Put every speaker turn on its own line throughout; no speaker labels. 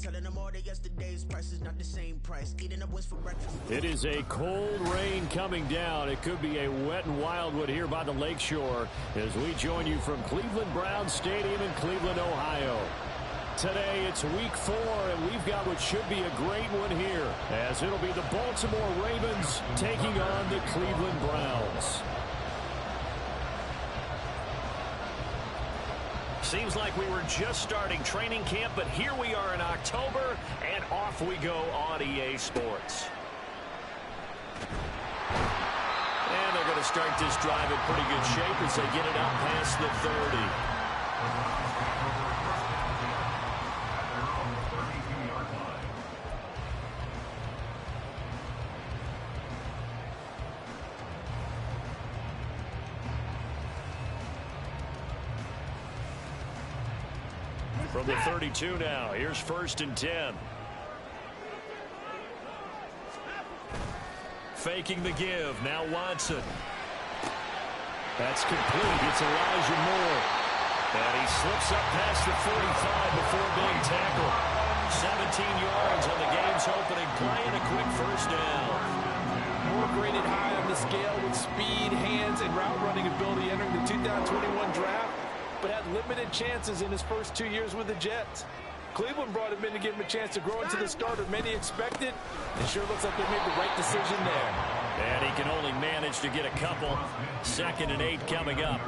Telling them all that yesterday's price is not the same price. Eating up wings for breakfast.
It is a cold rain coming down. It could be a wet and wildwood here by the lakeshore as we join you from Cleveland Browns Stadium in Cleveland, Ohio. Today it's week 4, and we've got what should be a great one here, as it'll be the Baltimore Ravens taking on the Cleveland Browns.
Seems like we were just starting training camp, but here we are in October, and off we go on EA Sports. And they're going to start this drive in pretty good shape as they get it out past the 30. From the 32 now, here's 1st and 10. Faking the give, now Watson. That's complete, it's Elijah Moore. And he slips up past the 45 before being tackled. 17 yards on the game's opening play and a quick 1st down.
Moore graded high on the scale with speed, hands, and route running ability entering the 2021 draft. But had limited chances in his first 2 years with the Jets. Cleveland brought him in to give him a chance to grow into the starter many expected. It sure looks like they made the right decision there.
And he can only manage to get a couple. 2nd and 8 coming up.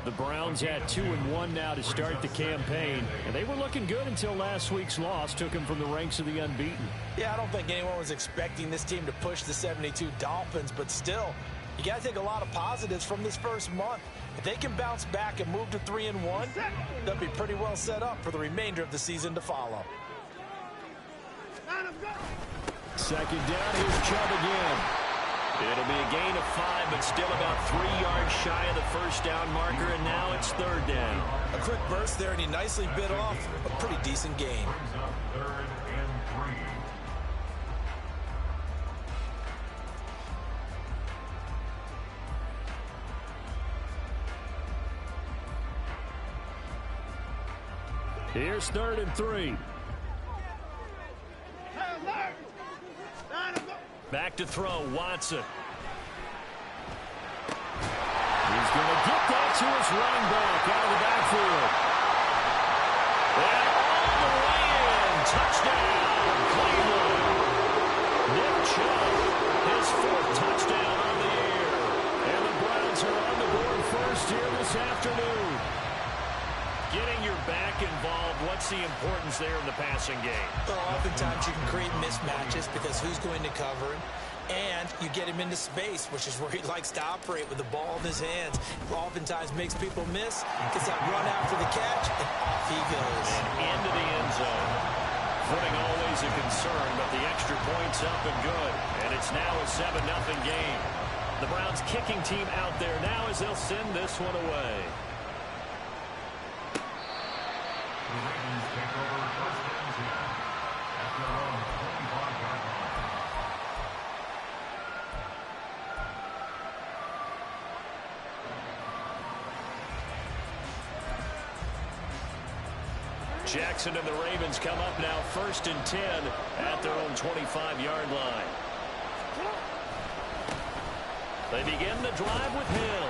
The Browns at 2-1 now to start the campaign. And they were looking good until last week's loss took them from the ranks of the unbeaten.
Yeah, I don't think anyone was expecting this team to push the 72 Dolphins, but still, you got to take a lot of positives from this first month. If they can bounce back and move to 3-1, they'll be pretty well set up for the remainder of the season to follow.
2nd down, here's Chubb again.
It'll be a gain of 5, but still about 3 yards shy of the 1st down marker, and now it's 3rd down.
A quick burst there, and he nicely bit off a pretty decent gain.
Here's 3rd and 3.
Back to throw, Watson.
He's going to get that to his running back out of the backfield.
And all the way in. Touchdown, Cleveland. Nick Chubb, his 4th touchdown on the year.
And the Browns are on the board first here this afternoon.
Getting your back involved, what's the importance there in the passing game?
Well, oftentimes you can create mismatches because who's going to cover him? And you get him into space, which is where he likes to operate with the ball in his hands. Oftentimes makes people miss, gets that run after the catch, and off he goes.
And into the end zone. Footing always a concern, but the extra point's up and good. And it's now a 7-0 game. The Browns kicking team out there now as they'll send this one away.
The Ravens take over 1st and 10 at their own 25-yard line.
Jackson and the Ravens come up now 1st and 10 at their own 25-yard line. They begin the drive with Hill.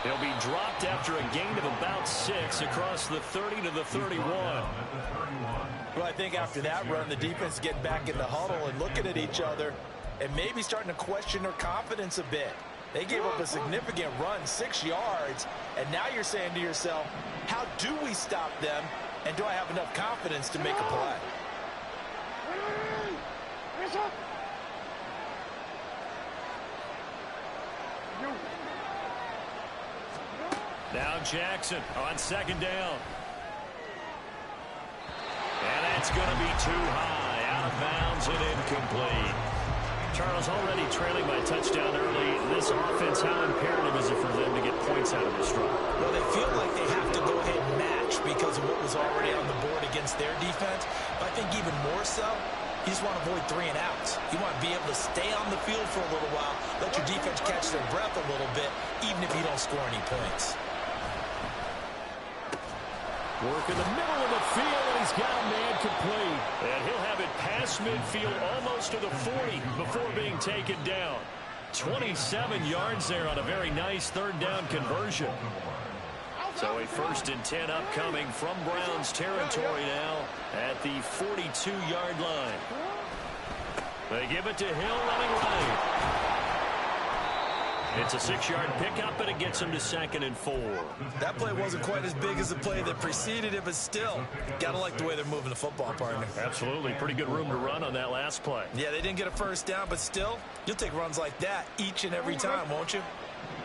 He'll be dropped after a gain of about 6 across the 30 to the 31.
Well, I think after that run, the defense getting back in the huddle and looking at each other and maybe starting to question their confidence a bit. They gave up a significant run, 6 yards, and now you're saying to yourself, how do we stop them, and do I have enough confidence to make a play?
Now Jackson on 2nd down. And that's going to be too high. Out of bounds and incomplete.
Charles, already trailing by touchdown early. This offense, how imperative is it for them to get points out of this drive?
Well, they feel like they have to go ahead and match because of what was already on the board against their defense. But I think even more so, you just want to avoid 3 and outs. You want to be able to stay on the field for a little while, let your defense catch their breath a little bit, even if you don't score any points.
Working the middle of the field, and he's got a man complete.
And he'll have it past midfield almost to the 40 before being taken down. 27 yards there on a very nice third down conversion. So a 1st and 10 upcoming from Browns territory now at the 42-yard line. They give it to Hill running right. It's a 6-yard pickup, and it gets him to 2nd and 4.
That play wasn't quite as big as the play that preceded it, but still, got to like the way they're moving the football, partner.
Absolutely. Pretty good room to run on that last play.
Yeah, they didn't get a first down, but still, you'll take runs like that each and every time, won't you?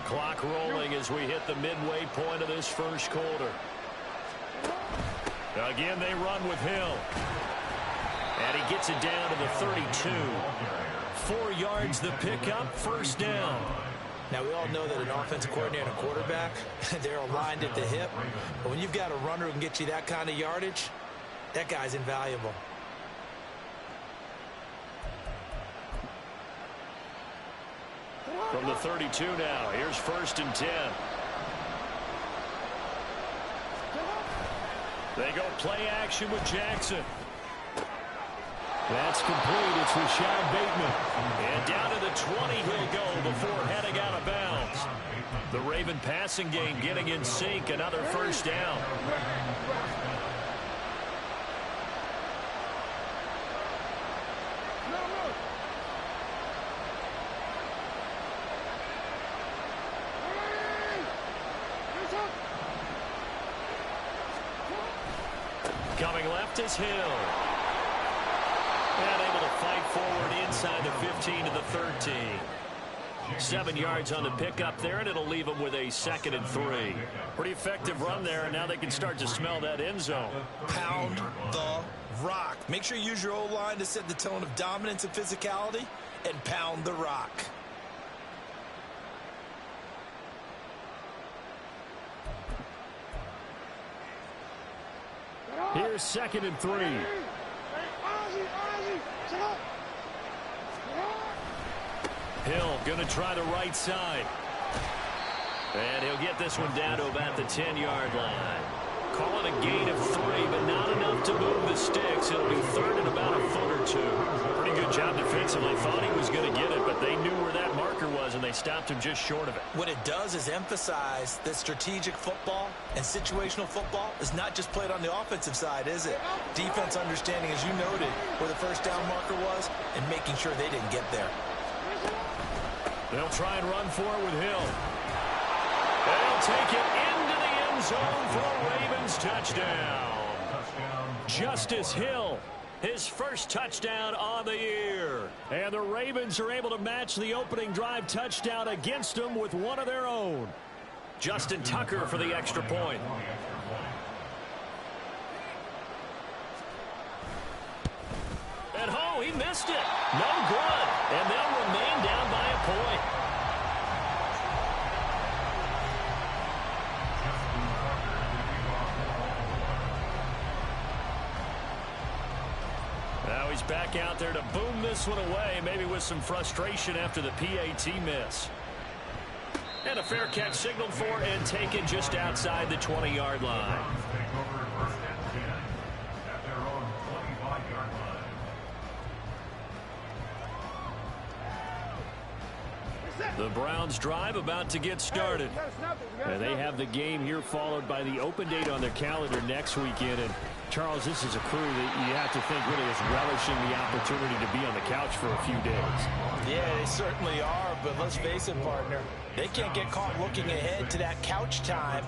Clock rolling as we hit the midway point of this first quarter. Again, they run with Hill. And he gets it down to the 32. 4 yards the pickup, 1st down.
Now, we all know that an offensive coordinator and a quarterback, they're aligned at the hip. But when you've got a runner who can get you that kind of yardage, that guy's invaluable.
From the 32 now, here's 1st and 10. They go play action with Jackson.
That's complete. It's Rashad Bateman.
And down to the 20 he'll go before heading out of bounds. The Raven passing game getting in sync. Another 1st down. Coming left is Hill. And able to fight forward inside the 15 to the 13. 7 yards on the pickup there, and it'll leave them with a 2nd and 3. Pretty effective run there, and now they can start to smell that end zone.
Pound the rock. Make sure you use your O-line to set the tone of dominance and physicality, and pound the rock.
Here's 2nd and 3.
Hill going to try the right side. And he'll get this one down to about the 10-yard line. Call it a gain of 3, but not enough to move the sticks. It'll be 3rd and about a foot or 2. Pretty good job defensively. Thought he was going to get it, but they knew where that marker was, and they stopped him just short of it.
What it does is emphasize that strategic football and situational football is not just played on the offensive side, is it? Defense understanding, as you noted, where the 1st down marker was and making sure they didn't get there.
They'll try and run for it with Hill. They'll take it into the end zone for a Ravens touchdown. Justice Hill, his 1st touchdown on the year.
And the Ravens are able to match the opening drive touchdown against them with one of their own.
Justin Tucker for the extra point. And oh, he missed it. No good. And they'll remain down by a point. Now he's back out there to boom this one away, maybe with some frustration after the PAT miss. And a fair catch signaled for and taken just outside the 20-yard line. The Browns drive about to get started.
And they have the game here followed by the open date on their calendar next weekend. And Charles, this is a crew that you have to think really is relishing the opportunity to be on the couch for a few days.
Yeah, they certainly are, but let's face it, partner. They can't get caught looking ahead to that couch time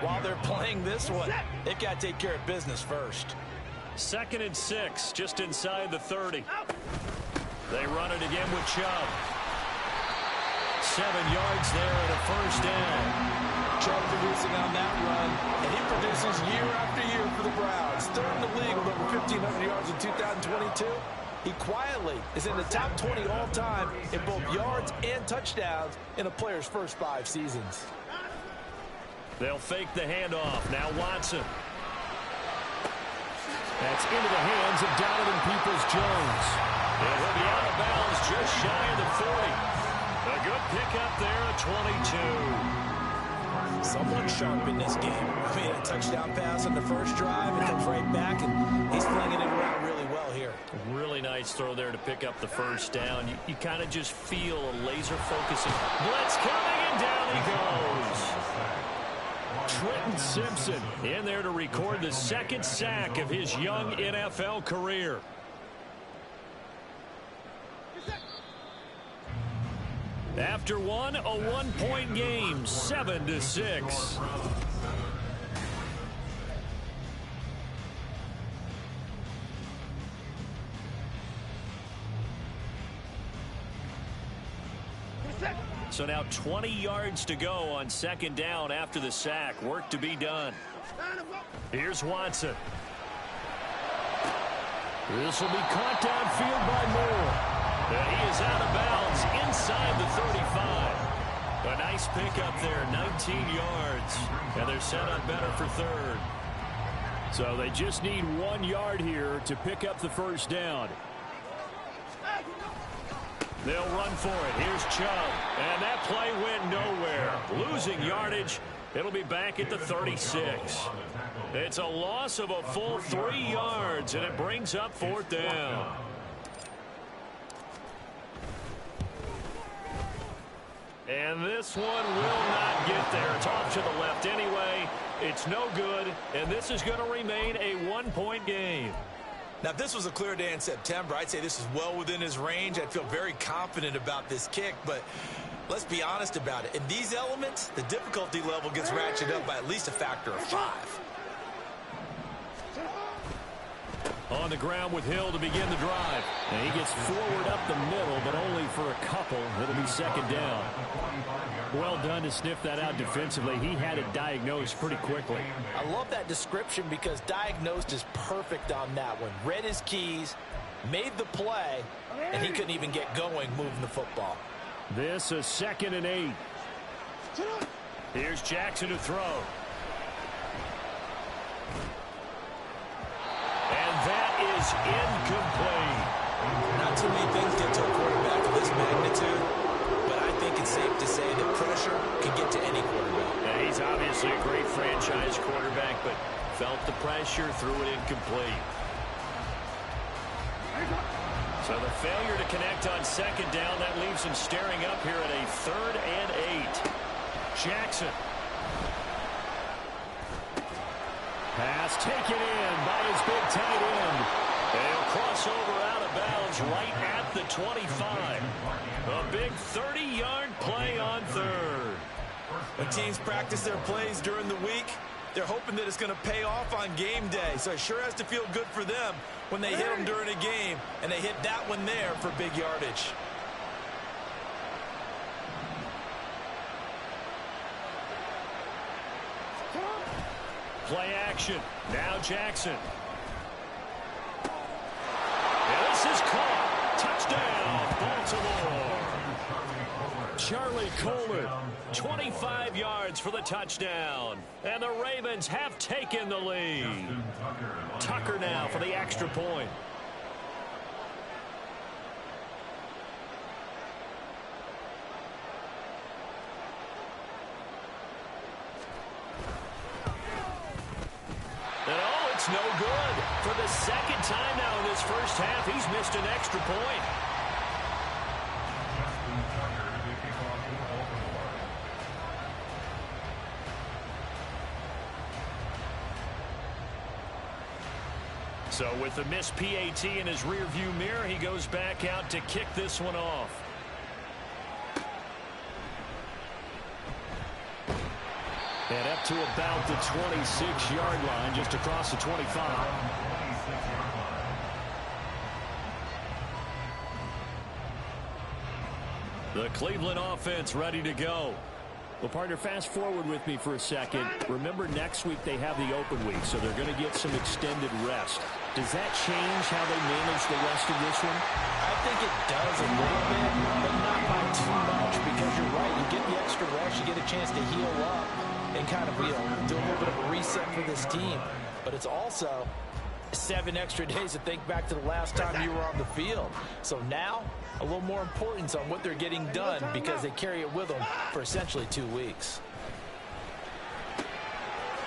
while they're playing this one. They've got to take care of business first.
2nd and 6, just inside the 30. They run it again with Chubb. 7 yards there and a 1st down.
Chubb producing on that run, and he produces year after year for the Browns. 3rd in the league with over 1,500 yards in 2022. He quietly is in the top 20 all-time in both yards and touchdowns in a player's first 5 seasons.
They'll fake the handoff. Now Watson.
That's into the hands of Donovan Peoples-Jones.
And he'll be out of bounds just shy of the 40. A good pickup there at 22.
somewhat sharp in this game. I mean, a touchdown pass on the first drive, and comes right back, and he's flinging it around really well here.
Really nice throw there to pick up the first down. You kind of just feel a laser focus. Blitz coming, and down he goes. Trenton Simpson in there to record the second sack of his young NFL career. After one, a one-point game, 7-6. So now 20 yards to go on second down after the sack. Work to be done. Here's Watson. This will be caught downfield by Moore. And he is out of bounds inside the 35. A nice pickup there, 19 yards. And they're set up better for third.
So they just need 1 yard here to pick up the first down.
They'll run for it. Here's Chubb. And that play went nowhere. Losing yardage. It'll be back at the 36. It's a loss of a full 3 yards, and it brings up fourth down. And this one will not get there. It's off to the left anyway. It's no good, and this is going to remain a one-point game.
Now, if this was a clear day in September, I'd say this is well within his range. I'd feel very confident about this kick, but let's be honest about it. In these elements, the difficulty level gets ratcheted up by at least a factor of 5.
On the ground with Hill to begin the drive. And he gets forward up the middle, but only for a couple. It'll be second down. Well done to sniff that out defensively. He had it diagnosed pretty quickly.
I love that description because diagnosed is perfect on that one. Read his keys, made the play, and he couldn't even get going moving the football.
This is 2nd and 8.
Here's Jackson to throw. And that is incomplete.
Not too many things get to a quarterback of this magnitude, but I think it's safe to say that pressure can get to any quarterback.
Yeah, he's obviously a great franchise quarterback, but felt the pressure, threw it incomplete. So the failure to connect on second down, that leaves him staring up here at a 3rd and 8. Jackson.
Pass taken in by his big tight end.
They'll cross over out of bounds right at the 25. A big 30-yard play on third.
When teams practice their plays during the week, they're hoping that it's going to pay off on game day. So it sure has to feel good for them when they hit them during a game, and they hit that one there for big yardage.
Play action. Now Jackson. And this is caught. Touchdown, Baltimore. Charlie Coleman, 25 yards for the touchdown. And the Ravens have taken the lead. Tucker now for the extra point. No good. For the second time now in this first half, he's missed an extra point. So with the missed PAT in his rearview mirror, he goes back out to kick this one off.
And up to about the 26-yard line, just across the 25.
The Cleveland offense ready to go.
Well, partner, fast forward with me for a second. Remember, next week they have the open week, so they're going to get some extended rest. Does that change how they manage the rest of this one?
I think it does a little bit, but not by too much, because you're right. You get the extra rest, you get a chance to heal up and kind of, do a little bit of a reset for this team. But it's also 7 extra days to think back to the last time you were on the field. So now, a little more importance on what they're getting done because they carry it with them for essentially 2 weeks.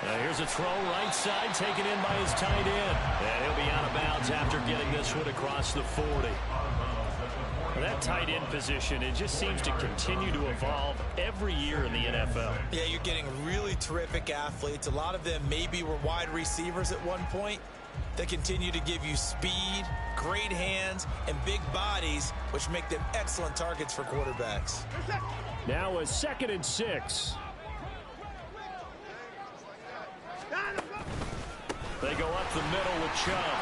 Here's a throw right side taken in by his tight end. And he'll be out of bounds after getting this one across the 40. That tight end position, it just seems to continue to evolve every year in the NFL.
Yeah, you're getting really terrific athletes. A lot of them maybe were wide receivers at one point. They continue to give you speed, great hands, and big bodies, which make them excellent targets for quarterbacks.
Now a 2nd and 6. They go up the middle with Chubb.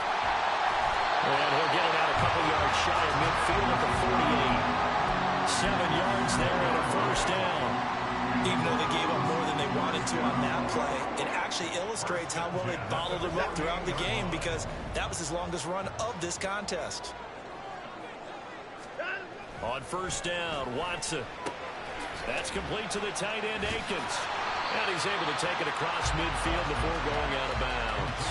And he'll get it out a couple yards shy of midfield at the 48. 7 yards there and a first down.
Even though they gave up more than they wanted to on that play, it actually illustrates how well they followed him up throughout the game because that was his longest run of this contest.
On first down, Watson. That's complete to the tight end, Akins. And he's able to take it across midfield before going out of bounds.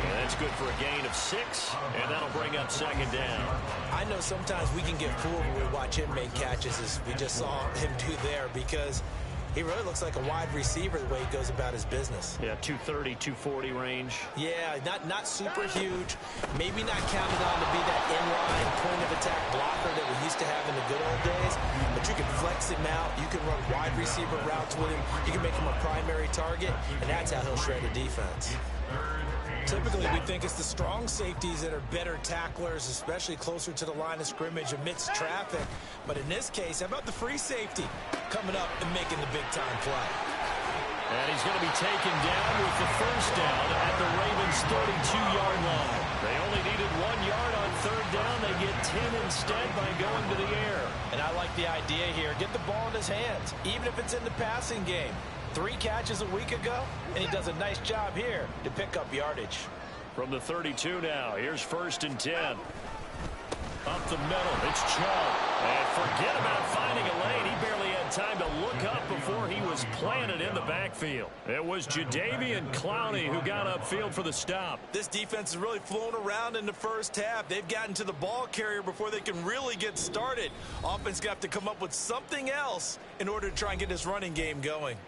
And that's good for a gain of 6, and that'll bring up 2nd down.
I know sometimes we can get fooled when we watch him make catches, as we just saw him do there, because he really looks like a wide receiver the way he goes about his business.
Yeah, 230, 240 range.
Yeah, not super huge. Maybe not counted on to be that inline point-of-attack blocker that we used to have in the good old days, but you can flex him out. You can run wide receiver routes with him. You can make him a primary target, and that's how he'll shred a defense. Typically, we think it's the strong safeties that are better tacklers, especially closer to the line of scrimmage amidst traffic. But in this case, how about the free safety coming up and making the big-time play?
And he's going to be taken down with the first down at the Ravens' 32-yard line. They only needed 1 yard on 3rd down. They get 10 instead by going to the air.
And I like the idea here. Get the ball in his hands, even if it's in the passing game. 3 catches a week ago, and he does a nice job here to pick up yardage.
From the 32 now, here's 1st and 10. Up the middle, it's Chubb. And forget about finding a lane. He barely had time to look up before he was planted in the backfield. It was Jadeveon Clowney who got upfield for the stop.
This defense has really flown around in the first half. They've gotten to the ball carrier before they can really get started. Offense got to come up with something else in order to try and get this running game going.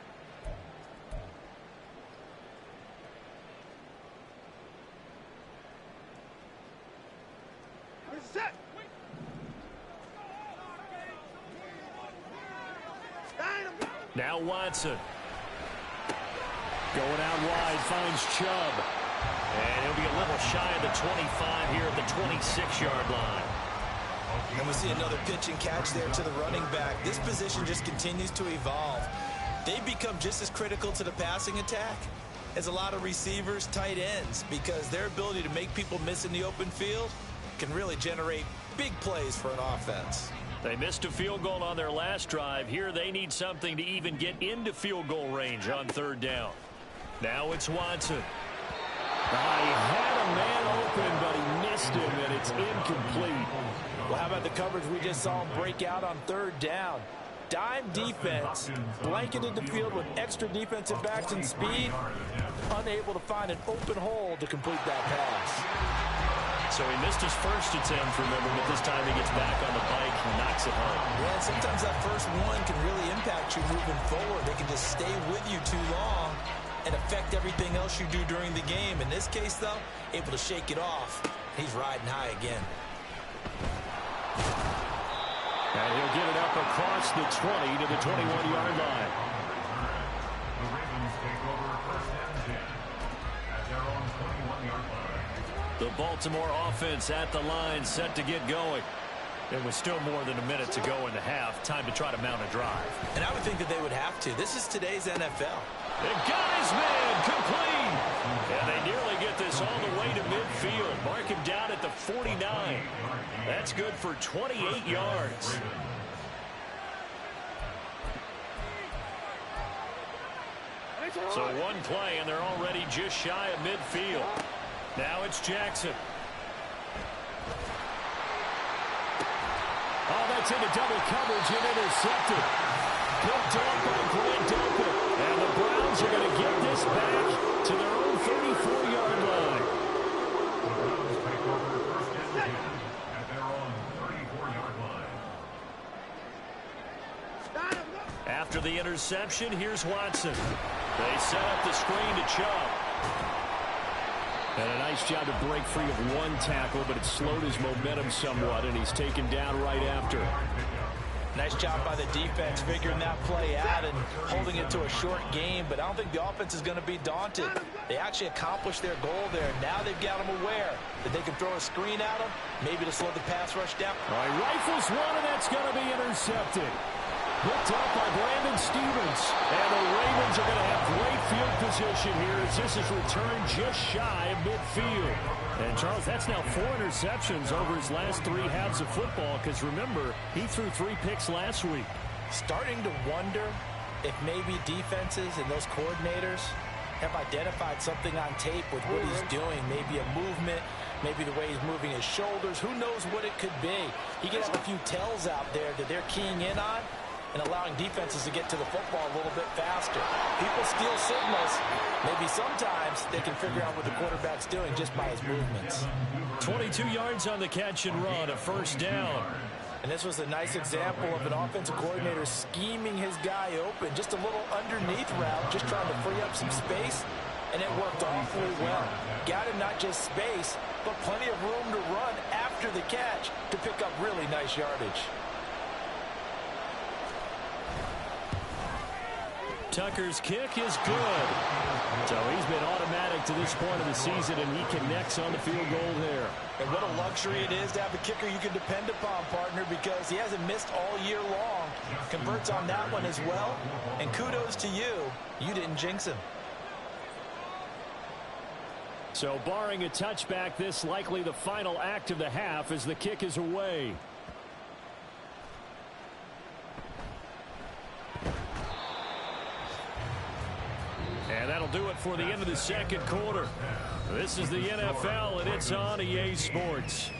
Now Watson. Going out wide, finds Chubb. And he'll be a little shy of the 25 here at the 26-yard line.
And we see another pitch and catch there to the running back. This position just continues to evolve. They become just as critical to the passing attack as a lot of receivers, tight ends, because their ability to make people miss in the open field can really generate big plays for an offense.
They missed a field goal on their last drive. Here they need something to even get into field goal range on 3rd down. Now it's Watson. He had a man open, but he missed him, and it's incomplete.
Well, how about the coverage we just saw him break out on 3rd down? Dime defense, blanketed the field with extra defensive backs and speed, unable to find an open hole to complete that pass.
So he missed his first attempt, remember, but this time he gets back on the bike and knocks it home.
Yeah, and sometimes that first one can really impact you moving forward. They can just stay with you too long and affect everything else you do during the game. In this case, though, able to shake it off. He's riding high again.
And he'll get it up across the 20 to the 21-yard line.
The Ravens take over 1st and 10 at their own 21-yard line.
The Baltimore offense at the line, set to get going. There was still more than a minute to go in the half. Time to try to mount a drive.
And I would think that they would have to. This is today's NFL.
They got his man complete. And they nearly get this all the way to midfield. Mark him down at the 49. That's good for 28 yards. So one play, and they're already just shy of midfield. Now it's Jackson. Oh, that's into double coverage and intercepted. Picked off by Grant Delpit. And the Browns are going to get this back to their own 34-yard line.
The Browns take over 1st and 10 at their own 34-yard line.
After the interception, here's Watson.
They set up the screen to Chubb.
And a nice job to break free of one tackle, but it slowed his momentum somewhat, and he's taken down right after.
Nice job by the defense figuring that play out and holding it to a short game, but I don't think the offense is going to be daunted. They actually accomplished their goal there. Now they've got them aware that they can throw a screen at them, maybe to slow the pass rush down.
All right, rifles one, and that's going to be intercepted. Picked up by Brandon Stevens. And the Ravens are going to have great field position here as this is returned just shy of midfield. And, Charles, that's now 4 interceptions over his last 3 halves of football because, remember, he threw 3 picks last week.
Starting to wonder if maybe defenses and those coordinators have identified something on tape with what he's doing. Maybe a movement, maybe the way he's moving his shoulders. Who knows what it could be? He could have a few tells out there that they're keying in on and allowing defenses to get to the football a little bit faster. People steal signals. Maybe sometimes they can figure out what the quarterback's doing just by his movements.
22 yards on the catch and run, a first down.
And this was a nice example of an offensive coordinator scheming his guy open. Just a little underneath route, just trying to free up some space, and it worked awfully well. Got him not just space, but plenty of room to run after the catch to pick up really nice yardage.
Tucker's kick is good. So he's been automatic to this point of the season, and he connects on the field goal there.
And what a luxury it is to have a kicker you can depend upon, partner, because he hasn't missed all year long. Converts on that one as well. And kudos to you. You didn't jinx him.
So barring a touchback, this likely the final act of the half as the kick is away. And that'll do it for the end of the second quarter. This is the NFL, and it's on EA Sports.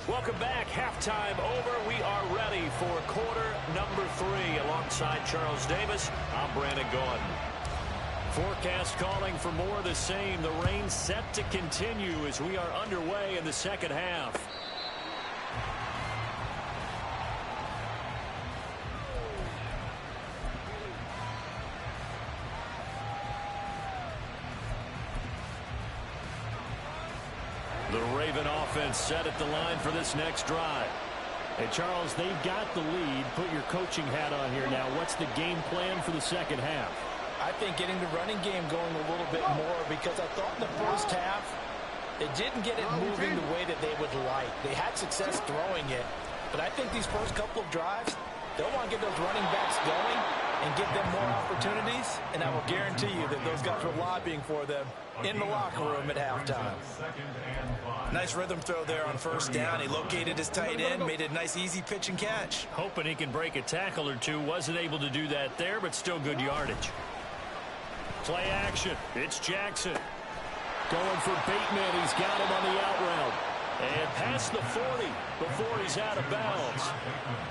Welcome back. Halftime over. We are ready for quarter number 3. Alongside Charles Davis, I'm Brandon Gaudin.
Forecast calling for more of the same. The rain set to continue as we are underway in the second half. The Raven offense set at the line for this next drive. Hey, Charles, they've got the lead. Put your coaching hat on here now. What's the game plan for the second half?
I think getting the running game going a little bit more, because I thought in the first half they didn't get it moving the way that they would like. They had success throwing it, but I think these first couple of drives, they'll want to get those running backs going and give them more opportunities, and I will guarantee you that those guys were lobbying for them in the locker room at halftime. Nice rhythm throw there on first down. He located his tight end, made a nice easy pitch and catch.
Hoping he can break a tackle or two. Wasn't able to do that there, but still good yardage. Play action. It's Jackson. Going for Bateman. He's got him on the out route. And past the 40 before he's out of bounds.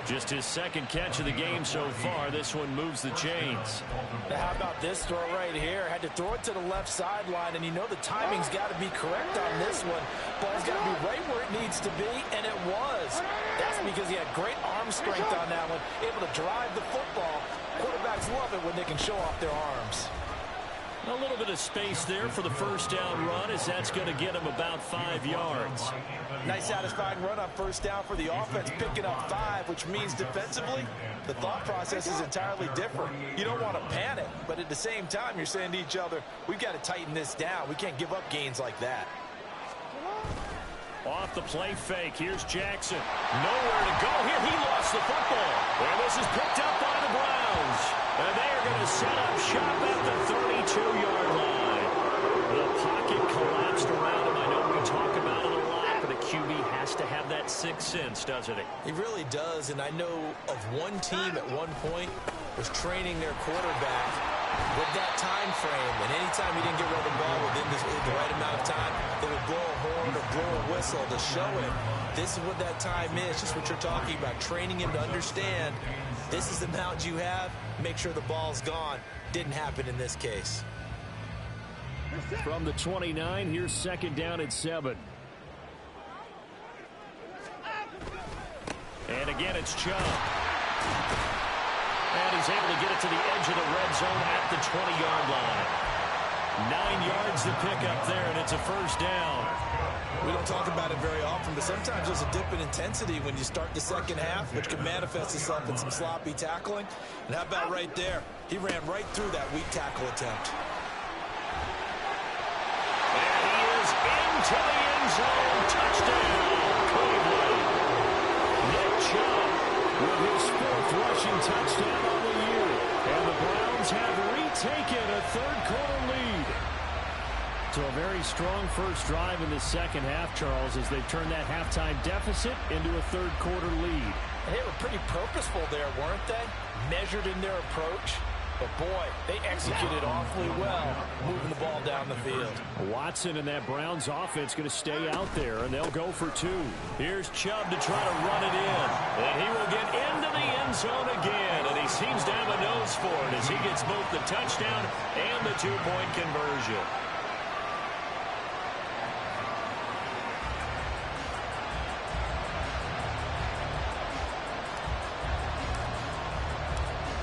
Just his second catch of the game so far. This one moves the chains.
Now how about this throw right here? Had to throw it to the left sideline, and you know the timing's got to be correct on this one. Ball's got to be right where it needs to be, and it was. That's because he had great arm strength on that one, able to drive the football. Quarterbacks love it when they can show off their arms.
A little bit of space there for the first down run, as that's going to get him about 5 yards.
Nice satisfying run on first down for the offense, picking up 5, which means defensively, the thought process is entirely different. You don't want to panic, but at the same time, you're saying to each other, we've got to tighten this down. We can't give up gains like that.
Off the play fake, here's Jackson. Nowhere to go here. He lost the football. And this is picked up by the Browns. And they are going to set up shop at the 32-yard line. The pocket collapsed around him. I know we talk about it a lot, but a QB has to have that sixth sense, doesn't he?
He really does, and I know of one team at one point was training their quarterback with that time frame, and anytime he didn't get rid of the ball within the right amount of time, they would blow a horn or blow a whistle to show him this is what that time is, just what you're talking about, training him to understand This is the amount you have. Make sure the ball's gone. Didn't happen in this case.
From the 29, here's second down at 7.
And again, it's Chubb. And he's able to get it to the edge of the red zone at the 20-yard line. 9 yards to pick up there, and it's a first down.
We don't talk about it very often, but sometimes there's a dip in intensity when you start the second half, which can manifest itself in some sloppy tackling. And how about right there? He ran right through that weak tackle attempt.
And he is into the end zone. Touchdown, Cleveland. Nick Chubb with his 4th rushing touchdown on the year. And the Browns have retaken a third-quarter lead.
So a very strong first drive in the second half, Charles, as they've turned that halftime deficit into a third-quarter lead.
They were pretty purposeful there, weren't they? Measured in their approach. But, boy, they executed awfully well, moving the ball down the field.
Watson and that Browns offense going to stay out there, and they'll go for 2.
Here's Chubb to try to run it in. And he will get into the end zone again. And he seems to have a nose for it as he gets both the touchdown and the 2-point conversion.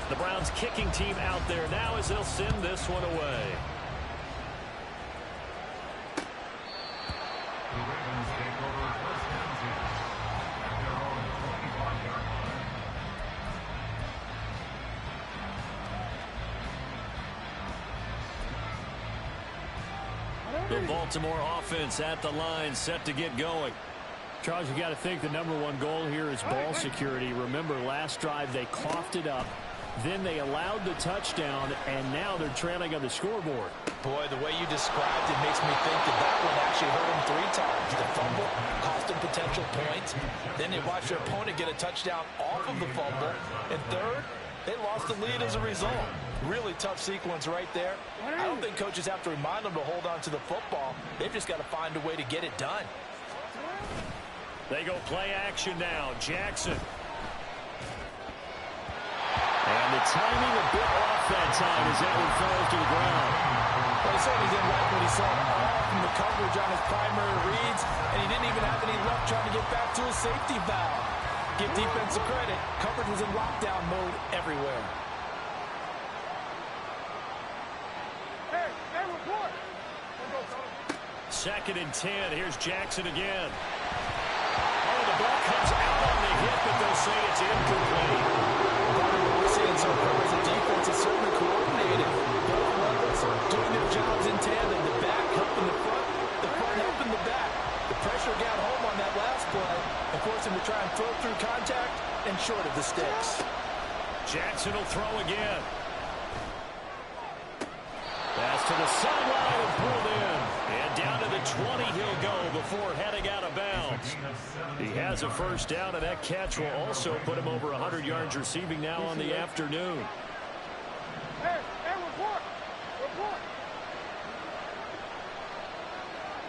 The Browns kicking team out there now as they'll send this one away.
The Ravens take over first and 10 at their own 25-yard line.
The Baltimore offense at the line, set to get going.
Charles, you got to think the #1 goal here is ball security. Remember, last drive they coughed it up. Then they allowed the touchdown, and now they're trailing on the scoreboard.
Boy, the way you described it makes me think that one actually hurt them 3 times. The fumble cost them potential points. Then they watched their opponent get a touchdown off of the fumble. And third, they lost the lead as a result. Really tough sequence right there. I don't think coaches have to remind them to hold on to the football. They've just got to find a way to get it done.
They go play action now. Jackson.
And the timing a bit off that time as Edward falls to the ground.
Well, he certainly didn't like what he saw from the coverage on his primary reads, and he didn't even have any luck trying to get back to his safety valve. Give defensive credit. Coverage was in lockdown mode everywhere.
Hey, report.
2nd and 10. Here's Jackson again. Oh, the ball comes out on the hit, but they'll say it's incomplete.
We're seeing so far as the defense is certainly coordinated. Both levels doing their jobs in tandem. The back helping the front helping the back. The pressure got home on that last play and forced him to try and throw through contact and short of the sticks.
Jackson will throw again. Pass to the sideline and pulled in. And down to the 20 he'll go before heading out of bounds. He has a first down, and that catch will also put him over 100 yards receiving now on the afternoon.
Hey, report.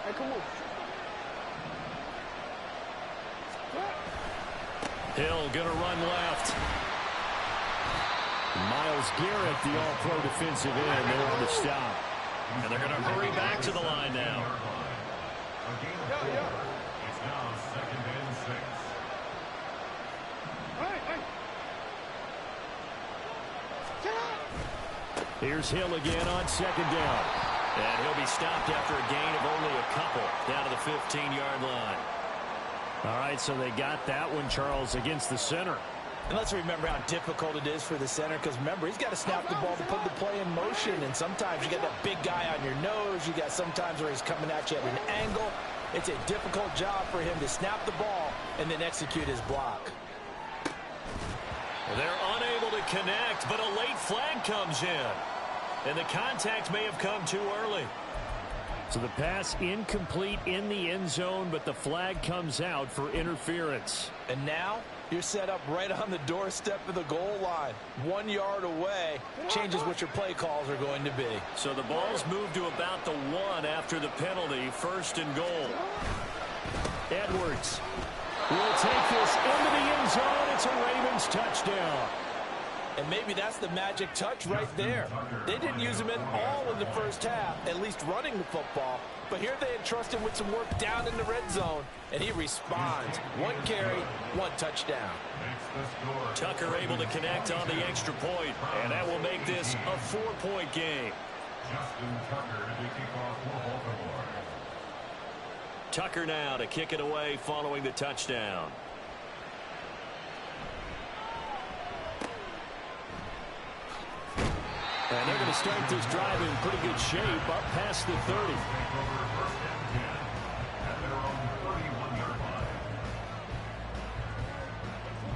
Hey, come on.
Hill gonna run left.
Myles Garrett, the all-pro defensive end, there on the stop.
And they're going to hurry back to the line now.
It's now 2nd and 6.
Here's Hill again on 2nd down.
And he'll be stopped after a gain of only a couple down to the 15-yard line.
All right, so they got that one, Charles, against the center.
And let's remember how difficult it is for the center, because remember, he's got to snap the ball to put the play in motion, and sometimes you got that big guy on your nose. You got sometimes where he's coming at you at an angle. It's a difficult job for him to snap the ball and then execute his block.
They're unable to connect, but a late flag comes in. And the contact may have come too early.
So the pass incomplete in the end zone, but the flag comes out for interference.
And now you're set up right on the doorstep of the goal line. 1 yard away changes what your play calls are going to be.
So the ball's moved to about the 1 after the penalty. 1st and goal.
Edwards will take this into the end zone. It's a Ravens touchdown.
And maybe that's the magic touch right there. They didn't use him at all in the first half, at least running the football. But here they entrust him with some work down in the red zone, and he responds. 1 carry, 1 touchdown.
Tucker able to connect on the extra point, and that will make this a 4-point game.
Justin Tucker to kick off for Baltimore.
Tucker now to kick it away following the touchdown.
And they're going to start this drive in pretty good shape, up past the 30.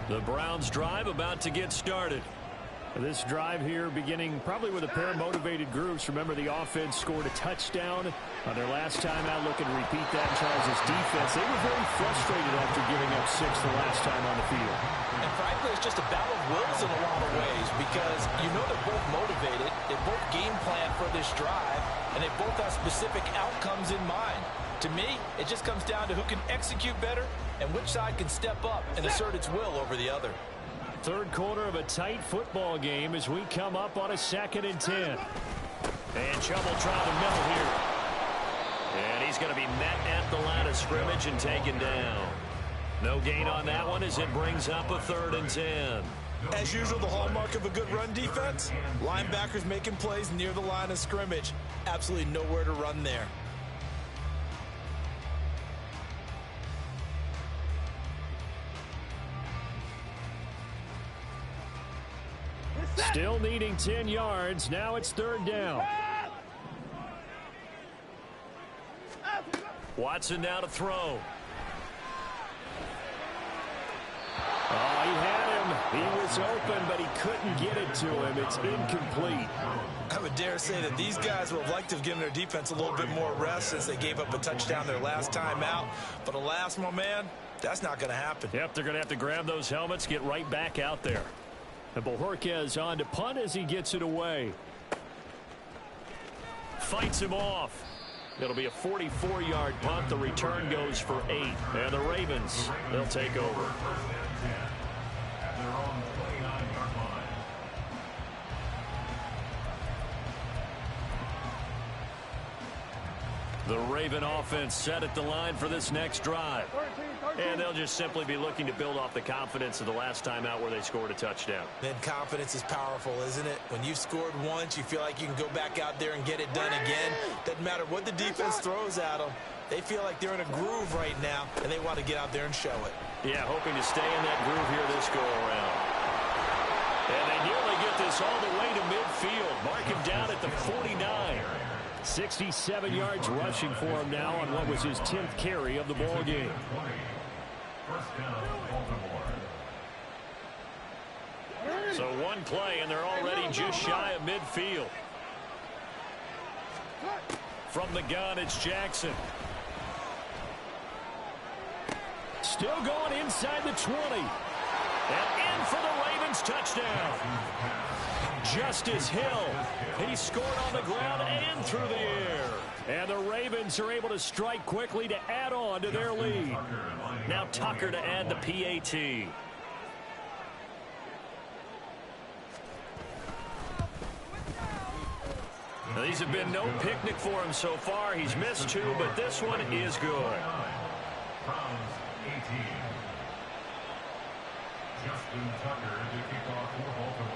The Browns drive about to get started.
This drive here beginning probably with a pair of motivated groups. Remember, the offense scored a touchdown on their last time out. Looking to repeat that in Charles' defense. They were very frustrated after giving up 6 the last time on the field.
And frankly, it's just a battle of wills in a lot of ways because you know they're both motivated. They both game plan for this drive, and they both have specific outcomes in mind. To me, it just comes down to who can execute better and which side can step up and assert its will over the other.
Third quarter of a tight football game as we come up on a 2nd and 10.
And trouble trying the middle here. And he's going to be met at the line of scrimmage and taken down. No gain on that one as it brings up a 3rd and 10.
As usual, the hallmark of a good run defense, linebackers making plays near the line of scrimmage. Absolutely nowhere to run there.
Still needing 10 yards. Now it's 3rd down.
Watson now to throw.
Oh, he had him. He was open, but he couldn't get it to him. It's incomplete.
I would dare say that these guys would have liked to have given their defense a little bit more rest since they gave up a touchdown their last time out. But alas, my man, that's not going to happen.
Yep, they're going to have to grab those helmets, get right back out there. And Bojorquez on to punt as he gets it away.
Fights him off. It'll be a 44-yard punt. The return goes for 8. And the Ravens, they'll take over. The Raven offense set at the line for this next drive. And they'll just simply be looking to build off the confidence of the last time out where they scored a touchdown.
Then confidence is powerful, isn't it? When you've scored once, you feel like you can go back out there and get it done again. Doesn't matter what the defense throws at them. They feel like they're in a groove right now, and they want to get out there and show it.
Yeah, hoping to stay in that groove here this go-around. And they nearly get this all the way to midfield. Mark him down at the 49.
67 yards rushing for him now on what was his 10th carry of the ball game.
So one play, and they're already just shy of midfield. From the gun, it's Jackson.
Still going inside the 20.
And in for the Ravens touchdown.
Justice Hill. He scored on the ground and through the air. And the Ravens are able to strike quickly to add on to their lead.
Now Tucker to add the PAT. Now, these have been no picnic for him so far. He's missed 2, but this one is good.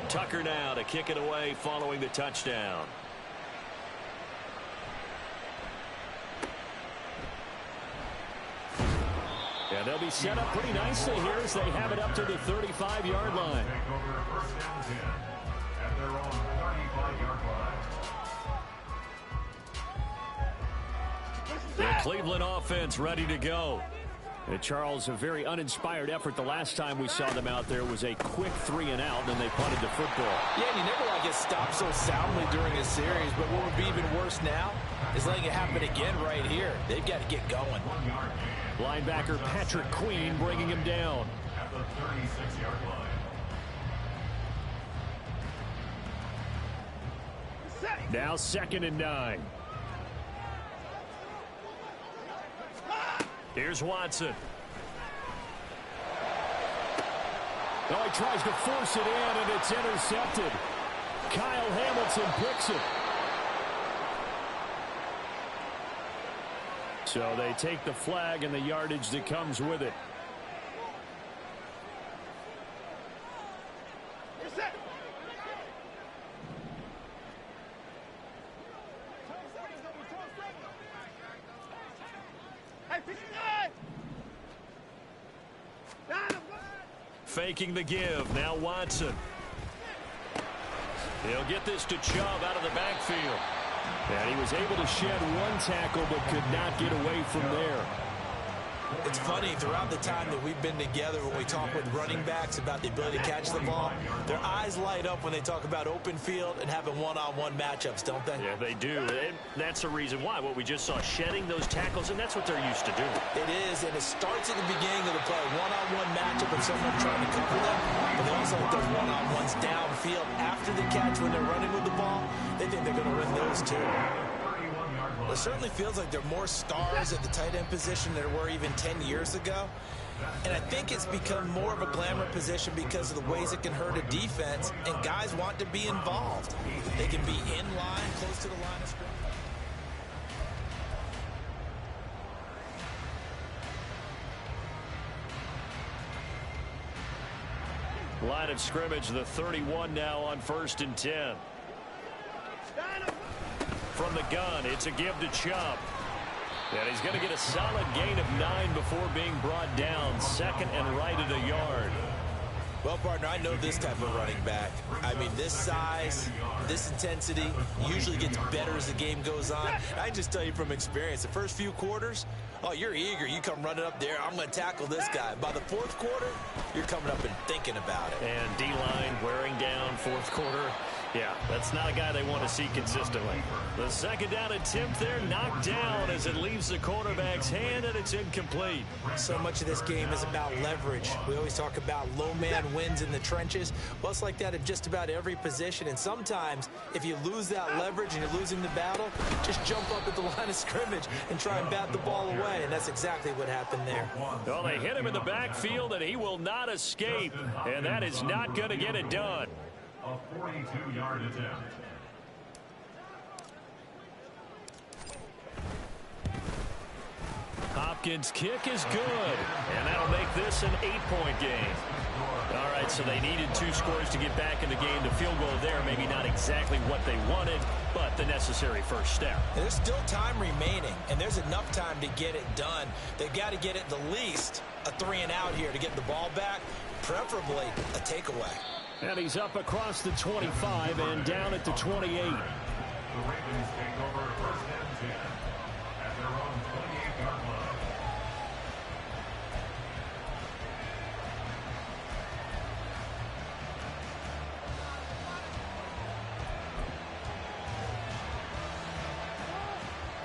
Tucker now to kick it away following the touchdown.
Yeah, they'll be set up pretty nicely here as they have it up to the 35-yard line.
The Cleveland offense ready to go.
Charles, a very uninspired effort. The last time we saw them out there was a quick 3 and out, and then they punted the football.
Yeah, and you never want to get stopped so soundly during a series, but what would be even worse now is letting it happen again right here. They've got to get going.
Linebacker Patrick Queen bringing him down.
At the 36-yard line.
Now 2nd and 9.
Here's Watson.
Oh, he tries to force it in, and it's intercepted. Kyle Hamilton picks it. So they take the flag and the yardage that comes with it.
Faking the give. Now Watson. He'll get this to Chubb out of the backfield.
And he was able to shed one tackle but could not get away from there.
It's funny, throughout the time that we've been together, when we talk with running backs about the ability to catch the ball, their eyes light up when they talk about open field and having one-on-one matchups, don't they?
Yeah, they do. And that's the reason why. What we just saw, shedding those tackles, and that's what they're used to doing.
It is, and it starts at the beginning of the play. One-on-one matchup with someone trying to cover them, but they also like those one-on-ones downfield after the catch when they're running with the ball. They think they're going to win those too. It certainly feels like there are more stars at the tight end position than there were even 10 years ago. And I think it's become more of a glamour position because of the ways it can hurt a defense, and guys want to be involved. They can be in line, close to the line of scrimmage.
Line of scrimmage, the 31 now on 1st and 10. From the gun, it's a give to Chubb. And he's going to get a solid gain of 9 before being brought down. 2nd and right at a yard.
Well, partner, I know this type of running back. I mean, this size, this intensity usually gets better as the game goes on. I just tell you from experience, the first few quarters, oh, you're eager. You come running up there, I'm going to tackle this guy. By the 4th quarter, you're coming up and thinking about it.
And D-line wearing down 4th quarter. Yeah, that's not a guy they want to see consistently. The 2nd down attempt there knocked down as it leaves the quarterback's hand, and it's incomplete.
So much of this game is about leverage. We always talk about low man wins in the trenches. Well, it's like that at just about every position. And sometimes, if you lose that leverage and you're losing the battle, just jump up at the line of scrimmage and try and bat the ball away. And that's exactly what happened there.
Well, they hit him in the backfield, and he will not escape. And that is not going to get it done.
A 42-yard attempt.
Hopkins' kick is good, and that'll make this an 8-point game. All right, so they needed 2 scores to get back in the game. The field goal there, maybe not exactly what they wanted, but the necessary first step.
There's still time remaining, and there's enough time to get it done. They've got to get at the least a 3-and-out here to get the ball back, preferably a takeaway.
And he's up across the 25 and down at the 28.
The Ravens take over 1st and 10 at their own 28-yard line.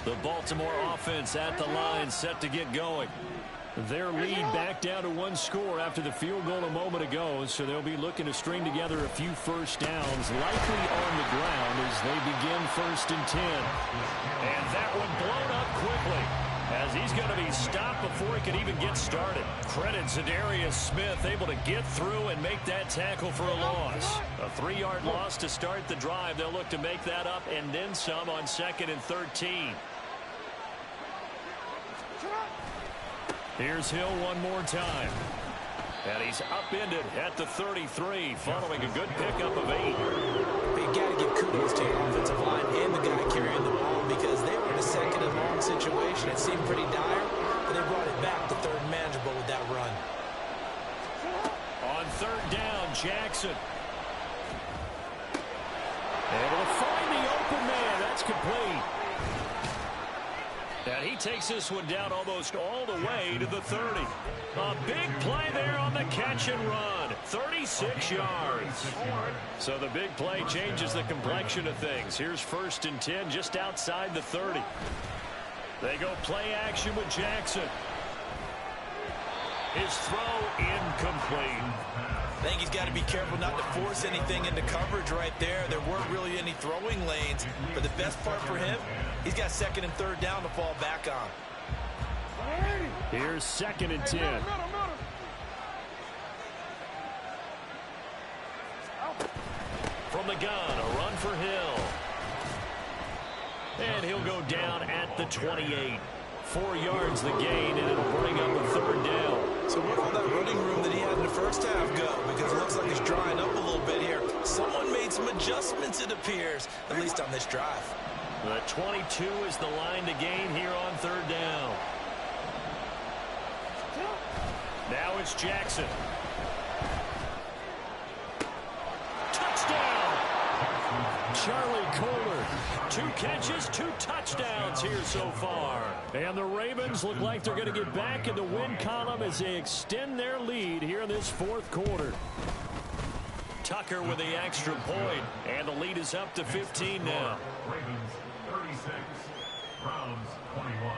The Baltimore offense at the line, set to get going.
Their lead back down to 1 score after the field goal a moment ago, so they'll be looking to string together a few first downs, likely on the ground as they begin 1st and 10.
And that one blown up quickly as he's going to be stopped before he can even get started. Credit Zadarius Smith, able to get through and make that tackle for a loss. A 3-yard loss to start the drive. They'll look to make that up and then some on 2nd and 13. Here's Hill one more time. And he's upended at the 33 following a good pickup of 8.
But you got to give kudos to your offensive line and the guy carrying the ball because they were in a 2nd and long situation. It seemed pretty dire, but they brought it back to 3rd and manageable with that run.
On 3rd down, Jackson. Able to find the open man. That's complete. And he takes this one down almost all the way to the 30. A big play there on the catch and run. 36 yards. So the big play changes the complexion of things. Here's 1st and 10 just outside the 30. They go play action with Jackson. His throw incomplete.
I think he's got to be careful not to force anything into coverage right there. There weren't really any throwing lanes. But the best part for him, he's got 2nd and 3rd down to fall back on.
Here's 2nd and 10.
from the gun, a run for Hill. And he'll go down at the 28. 4 yards the gain, and it'll bring up a 3rd down.
So where will that running room that he had in the first half go? Because it looks like he's drying up a little bit here. Someone made some adjustments, it appears, at least on this drive.
The 22 is the line to gain here on 3rd down. Now it's Jackson. Touchdown! Charlie Kohler. 2 catches, 2 touchdowns here so far.
And the Ravens look like they're going to get back in the win column as they extend their lead here in this 4th quarter.
Tucker with the extra point, and the lead is up to 15 now.
Ravens 36, Browns 21.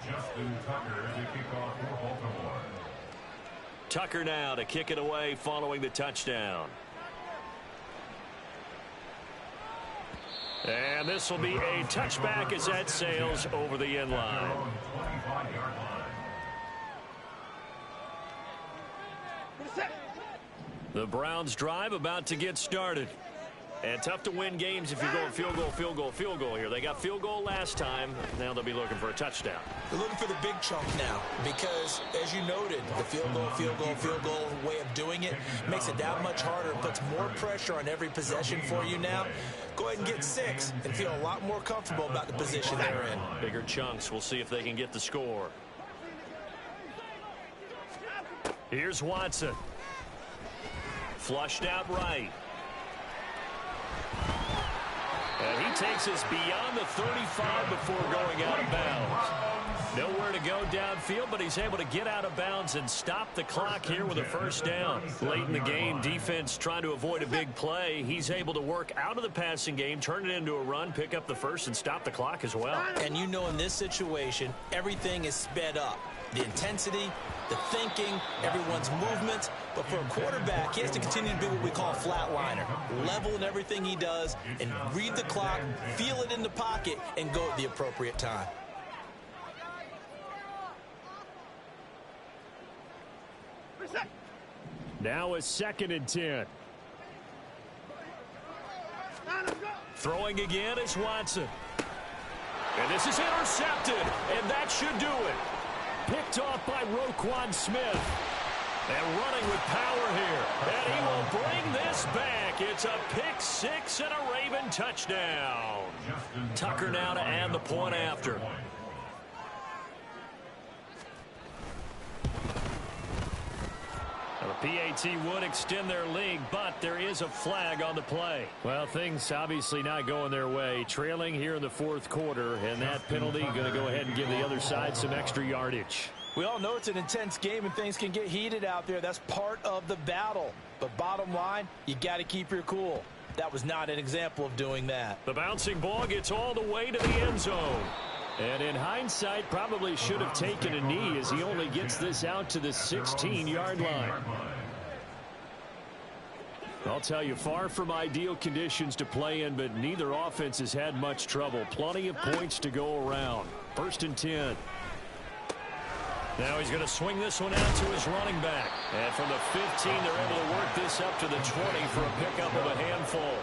Justin Tucker to kick off for Baltimore.
Tucker now to kick it away following the touchdown. And this will be a touchback as that sails over the end line.
25-yard line.
The Browns drive about to get started. And tough to win games if you're going field goal, field goal, field goal here. They got field goal last time. Now they'll be looking for a touchdown.
They're looking for the big chunk now because, as you noted, the field goal, field goal, field goal way of doing it makes it that much harder. It puts more pressure on every possession for you now. Go ahead and get 6 and feel a lot more comfortable about the position they're in.
Bigger chunks. We'll see if they can get the score. Here's Watson. Flushed out right. And he takes us beyond the 35 before going out of bounds. Nowhere to go downfield, but he's able to get out of bounds and stop the clock here with a 1st down. Late in the game, defense trying to avoid a big play. He's able to work out of the passing game, turn it into a run, pick up the 1st, and stop the clock as well.
And you know in this situation, everything is sped up. The intensity, the thinking, everyone's movements. But for a quarterback, he has to continue to be what we call a flatliner. Level in everything he does and read the clock, feel it in the pocket, and go at the appropriate time.
Now a 2nd and 10.
Throwing again is Watson. And this is intercepted, and that should do it.
Picked off by Roquan Smith.
And running with power here. And he will bring this back. It's a pick 6 and a Raven touchdown. Tucker now to add the point after. Now the PAT would extend their lead, but there is a flag on the play.
Well, things obviously not going their way. Trailing here in the 4th quarter, and that penalty going to go ahead and give the other side some extra yardage.
We all know it's an intense game and things can get heated out there. That's part of the battle. But bottom line, you got to keep your cool. That was not an example of doing that.
The bouncing ball gets all the way to the end zone.
And in hindsight, probably should have taken a knee as he only gets this out to the 16-yard line. I'll tell you, far from ideal conditions to play in, but neither offense has had much trouble. Plenty of points to go around. 1st and 10.
Now he's going to swing this one out to his running back. And from the 15, they're able to work this up to the 20 for a pickup of a handful.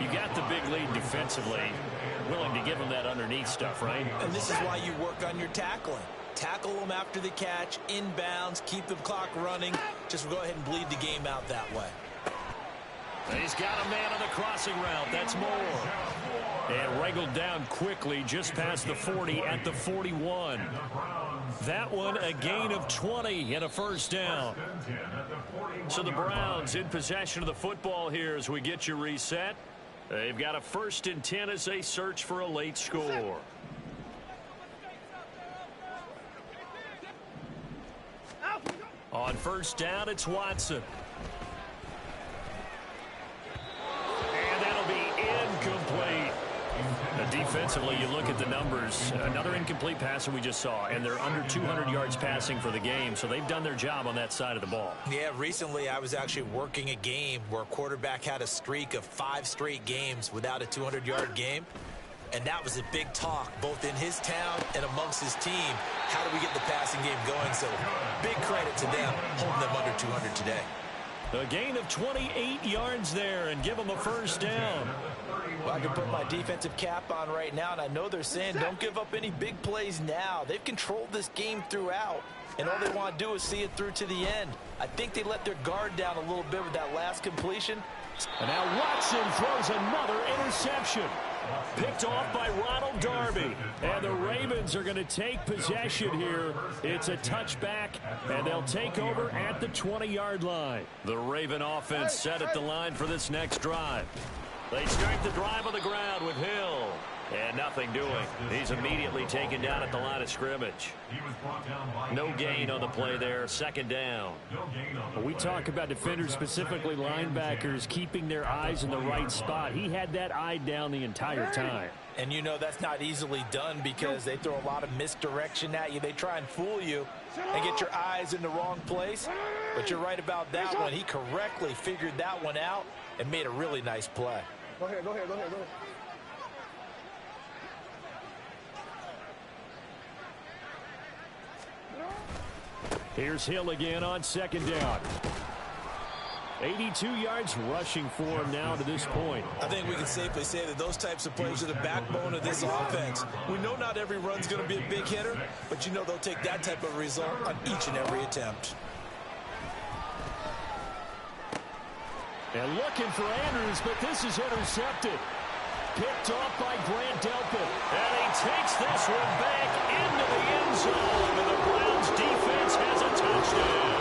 You got the big lead defensively. Willing to give him that underneath stuff, right?
And this is why you work on your tackling. Tackle them after the catch, inbounds, keep the clock running. Just go ahead and bleed the game out that way.
He's got a man on the crossing route. That's Moore. And wrangled down quickly just past the 40 at the 41. That one a gain of 20 and a 1st down. So the Browns in possession of the football here as we get you reset. They've got a 1st and 10 as they search for a late score. On 1st down, it's Watson. And that'll be incomplete. Defensively, you look at the numbers. Another incomplete pass that we just saw, and they're under 200 yards passing for the game, so they've done their job on that side of the ball.
Yeah, recently I was actually working a game where a quarterback had a streak of 5 straight games without a 200-yard game, and that was a big talk both in his town and amongst his team. How do we get the passing game going? So big credit to them holding them under 200 today.
A gain of 28 yards there and give them a first down.
Well, I can put my defensive cap on right now, and I know they're saying don't give up any big plays now. They've controlled this game throughout, and all they want to do is see it through to the end. I think they let their guard down a little bit with that last completion.
And now Watson throws another interception. Picked off by Ronald Darby. And the Ravens are going to take possession here. It's a touchback, and they'll take over at the 20-yard line.
The Raven offense set at the line for this next drive. They start the drive on the ground with Hill. And nothing doing. He's immediately taken down at the line of scrimmage. No gain on the play there. Second down.
We talk about defenders, specifically linebackers, keeping their eyes in the right spot. He had that eye down the entire time.
And you know that's not easily done because they throw a lot of misdirection at you. They try and fool you and get your eyes in the wrong place. But you're right about that one. He correctly figured that one out and made a really nice play.
Go ahead.
Here's Hill again on second down. 82 yards rushing for him now to this point.
I think we can safely say that those types of plays are the backbone of this offense. We know not every run's going to be a big hitter, but you know they'll take that type of result on each and every attempt.
And looking for Andrews, but this is intercepted. Picked off by Grant Delpit.
And he takes this one back into the end zone. And the Browns defense has a touchdown.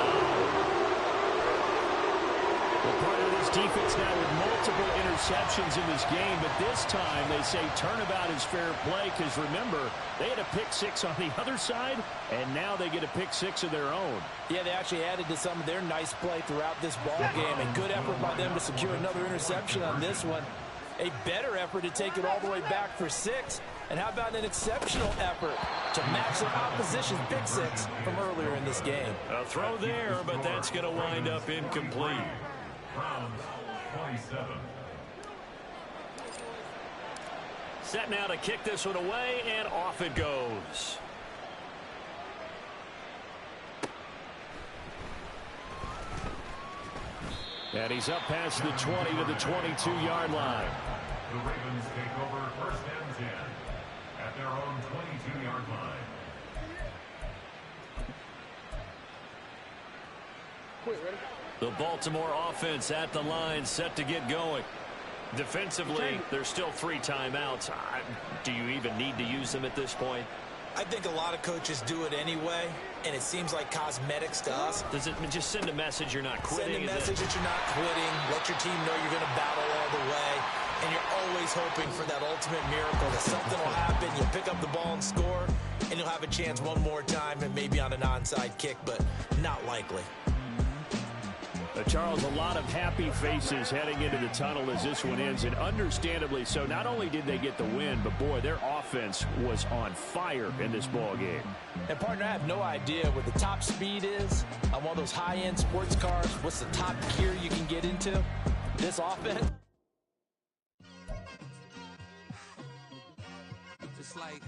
Well, part of this defense now with multiple interceptions in this game, but this time they say turnabout is fair play because remember, they had a pick six on the other side, and now they get a pick six of their own.
Yeah, they actually added to some of their nice play throughout this ball game. A good effort by them to secure another interception on this one. A better effort to take it all the way back for 6. And how about an exceptional effort to match their opposition's pick 6 from earlier in this game?
A throw there, but that's going to wind up incomplete.
Browns 27.
Set now to kick this one away, and off it goes.
And he's up past the 20 to the 22-yard line.
The Ravens take over first and 10 at their own 22-yard line.
The Baltimore offense at the line, set to get going. Defensively, there's still 3 timeouts. Do you even need to use them at this point?
I think a lot of coaches do it anyway, and it seems like cosmetics to us.
Does it just send a message you're not quitting?
Send a message that you're not quitting. Let your team know you're going to battle all the way. And you're always hoping for that ultimate miracle, that something will happen, you'll pick up the ball and score, and you'll have a chance one more time and maybe on an onside kick, but not likely.
Charles, a lot of happy faces heading into the tunnel as this one ends, and understandably so. Not only did they get the win, but boy, their offense was on fire in this ball game.
And partner, I have no idea what the top speed is on one of those high-end sports cars. What's the top gear you can get into? This offense.
Just like